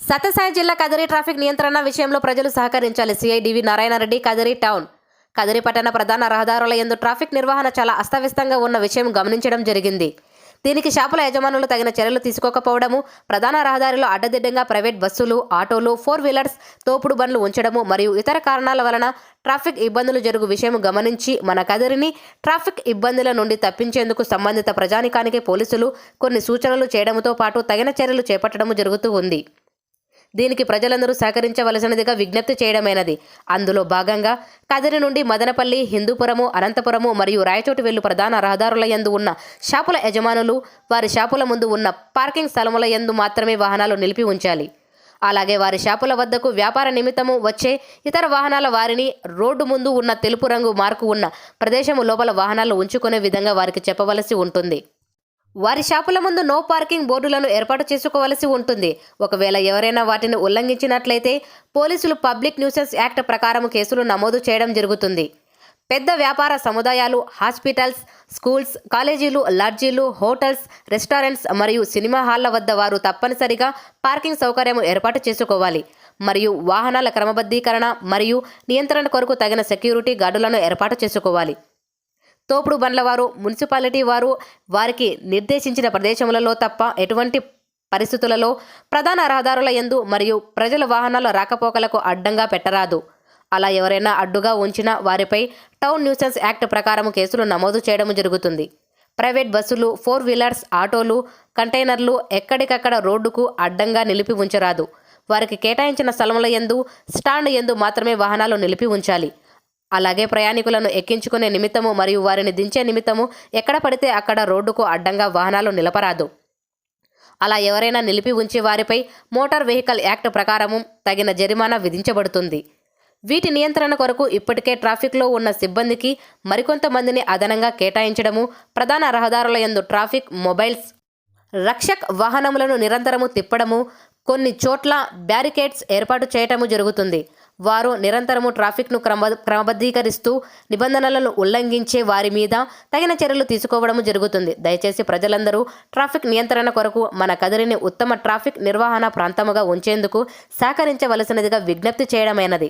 సత్యసాయి జిల్లా కదిరి ట్రాఫిక్ నియంత్రణ విషయంలో ప్రజలు సహకరించాలి. సిఐ డివి నారాయణరెడ్డి, కదిరి టౌన్. కదిరి పట్టణ ప్రధాన రహదారుల యందు ట్రాఫిక్ నిర్వహణ చాలా అస్తవ్యస్తంగా ఉన్న విషయం గమనించడం జరిగింది. దీనికి షాపుల యజమానులు తగిన చర్యలు తీసుకోకపోవడము, ప్రధాన రహదారిలో అడ్డదిడ్డంగా ప్రైవేట్ బస్సులు, ఆటోలు, 4 వీలర్స్, తోపుడు బండ్లు ఉంచడము మరియు ఇతర కారణాల వలన ట్రాఫిక్ ఇబ్బందులు జరుగు విషయం గమనించి మన కదిరిని ట్రాఫిక్ ఇబ్బందుల నుండి తప్పించేందుకు సంబంధిత ప్రజానికానికి పోలీసులు కొన్ని సూచనలు చేయడంతో పాటు తగిన చర్యలు చేపట్టడం జరుగుతూ ఉంది. దీనికి ప్రజలందరూ సహకరించవలసినదిగా విజ్ఞప్తి చేయడమైనది. అందులో భాగంగా కదిరి నుండి మదనపల్లి, హిందూపురము, అనంతపురము మరియు రాయచోటి వెళ్ళు ప్రధాన రహదారుల యందు ఉన్న షాపుల యజమానులు వారి షాపుల ముందు ఉన్న పార్కింగ్ స్థలముల యందు మాత్రమే వాహనాలు నిలిపి ఉంచాలి. అలాగే వారి షాపుల వద్దకు వ్యాపార నిమిత్తము వచ్చే ఇతర వాహనాల వారిని రోడ్డు ముందు ఉన్న తెలుపు రంగు మార్కు ఉన్న ప్రదేశము లోపల వాహనాలు ఉంచుకునే విధంగా వారికి చెప్పవలసి ఉంటుంది. వారి షాపుల ముందు నో పార్కింగ్ బోర్డులను ఏర్పాటు చేసుకోవలసి ఉంటుంది. ఒకవేళ ఎవరైనా వాటిని ఉల్లంఘించినట్లయితే పోలీసులు పబ్లిక్ న్యూసెన్స్ యాక్ట్ ప్రకారం కేసులు నమోదు చేయడం జరుగుతుంది. పెద్ద వ్యాపార సముదాయాలు, హాస్పిటల్స్, స్కూల్స్, కాలేజీలు, లాడ్జీలు, హోటల్స్, రెస్టారెంట్స్ మరియు సినిమా హాళ్ల వద్ద వారు తప్పనిసరిగా పార్కింగ్ సౌకర్యం ఏర్పాటు చేసుకోవాలి మరియు వాహనాల క్రమబద్ధీకరణ మరియు నియంత్రణ కొరకు తగిన సెక్యూరిటీ గార్డులను ఏర్పాటు చేసుకోవాలి. తోపుడు బండ్ల వారు, మున్సిపాలిటీ వారు వారికి నిర్దేశించిన ప్రదేశములలో తప్ప ఎటువంటి పరిస్థితులలో ప్రధాన రహదారుల యందు మరియు ప్రజల వాహనాల రాకపోకలకు అడ్డంగా పెట్టరాదు. అలా ఎవరైనా అడ్డుగా ఉంచినా వారిపై టౌన్ న్యూసెన్స్ యాక్ట్ ప్రకారం కేసులు నమోదు చేయడం జరుగుతుంది. ప్రైవేట్ బస్సులు, 4 వీలర్స్, ఆటోలు, కంటైనర్లు ఎక్కడికక్కడ రోడ్డుకు అడ్డంగా నిలిపి ఉంచరాదు. వారికి కేటాయించిన స్థలముల యందు, స్టాండ్ యందు మాత్రమే వాహనాలు నిలిపి ఉంచాలి. అలాగే ప్రయాణికులను ఎక్కించుకునే నిమిత్తము మరియు వారిని దించే నిమిత్తము ఎక్కడ పడితే అక్కడ రోడ్డుకు అడ్డంగా వాహనాలు నిలపరాదు. అలా ఎవరైనా నిలిపి ఉంచి వారిపై మోటార్ వెహికల్ యాక్ట్ ప్రకారము తగిన జరిమానా విధించబడుతుంది. వీటి నియంత్రణ కొరకు ఇప్పటికే ట్రాఫిక్లో ఉన్న సిబ్బందికి మరికొంతమందిని అదనంగా కేటాయించడము, ప్రధాన రహదారుల యందు ట్రాఫిక్ మొబైల్స్ రక్షక్ వాహనములను నిరంతరము తిప్పడము, కొన్ని చోట్ల బ్యారికేడ్స్ ఏర్పాటు చేయటము జరుగుతుంది. వారు నిరంతరము ట్రాఫిక్ను క్రమబద్ధీకరిస్తూ నిబంధనలను ఉల్లంఘించే వారి మీద తగిన చర్యలు తీసుకోవడం జరుగుతుంది. దయచేసి ప్రజలందరూ ట్రాఫిక్ నియంత్రణ కొరకు మన కదిరిని ఉత్తమ ట్రాఫిక్ నిర్వహణ ప్రాంతముగా ఉంచేందుకు సహకరించవలసినదిగా విజ్ఞప్తి చేయడమైనది.